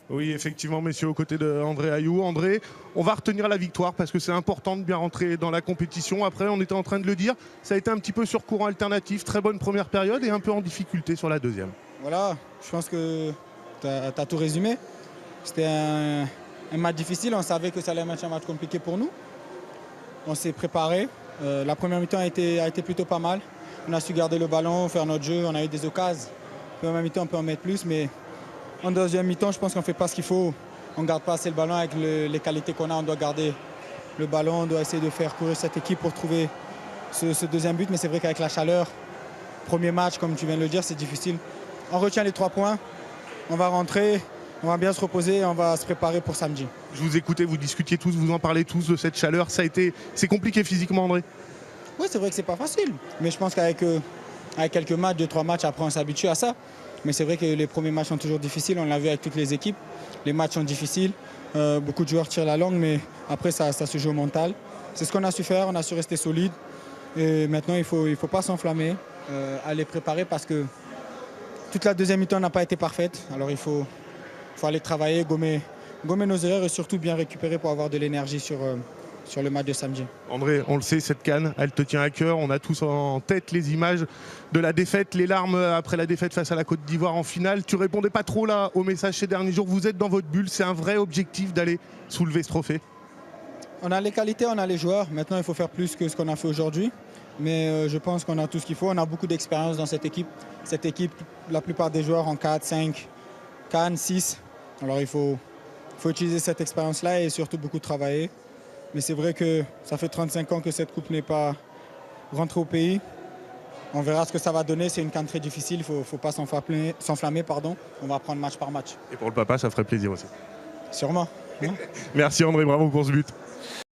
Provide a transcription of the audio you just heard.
Oui, effectivement, messieurs, aux côtés de André Ayou. André, on va retenir la victoire parce que c'est important de bien rentrer dans la compétition. Après, on était en train de le dire, ça a été un petit peu sur courant alternatif, très bonne première période et un peu en difficulté sur la deuxième. Voilà, je pense que tu as tout résumé. C'était un match difficile, on savait que ça allait être un match compliqué pour nous. On s'est préparé. La première mi-temps a été plutôt pas mal. On a su garder le ballon, faire notre jeu, on a eu des occasions. Première mi-temps, on peut en mettre plus, mais en deuxième mi-temps, je pense qu'on ne fait pas ce qu'il faut. On ne garde pas assez le ballon avec les qualités qu'on a. On doit garder le ballon, on doit essayer de faire courir cette équipe pour trouver ce deuxième but. Mais c'est vrai qu'avec la chaleur, premier match, comme tu viens de le dire, c'est difficile. On retient les 3 points, on va rentrer, on va bien se reposer et on va se préparer pour samedi. Je vous écoutais, vous discutiez tous, vous en parlez tous de cette chaleur. C'est compliqué physiquement, André? Oui, c'est vrai que c'est pas facile. Mais je pense qu'avec avec quelques matchs, 2-3 matchs, après on s'habitue à ça. Mais c'est vrai que les premiers matchs sont toujours difficiles. On l'a vu avec toutes les équipes. Les matchs sont difficiles. Beaucoup de joueurs tirent la langue, mais après ça se joue au mental. C'est ce qu'on a su faire. On a su rester solide. Et maintenant, il faut pas s'enflammer, aller préparer parce que toute la deuxième mi-temps n'a pas été parfaite. Alors il faut aller travailler, gommer nos erreurs et surtout bien récupérer pour avoir de l'énergie sur le match de samedi. André, on le sait, cette CAN, elle te tient à cœur. On a tous en tête les images de la défaite, les larmes après la défaite face à la Côte d'Ivoire en finale. Tu répondais pas trop là au message ces derniers jours. Vous êtes dans votre bulle. C'est un vrai objectif d'aller soulever ce trophée. On a les qualités, on a les joueurs. Maintenant, il faut faire plus que ce qu'on a fait aujourd'hui. Mais je pense qu'on a tout ce qu'il faut. On a beaucoup d'expérience dans cette équipe. Cette équipe, la plupart des joueurs ont 4, 5, CAN, 6. Alors il faut utiliser cette expérience-là et surtout beaucoup travailler. Mais c'est vrai que ça fait 35 ans que cette coupe n'est pas rentrée au pays. On verra ce que ça va donner. C'est une CAN très difficile. Il ne faut pas s'enflammer. On va prendre match par match. Et pour le papa, ça ferait plaisir aussi. Sûrement. Merci André, bravo pour ce but.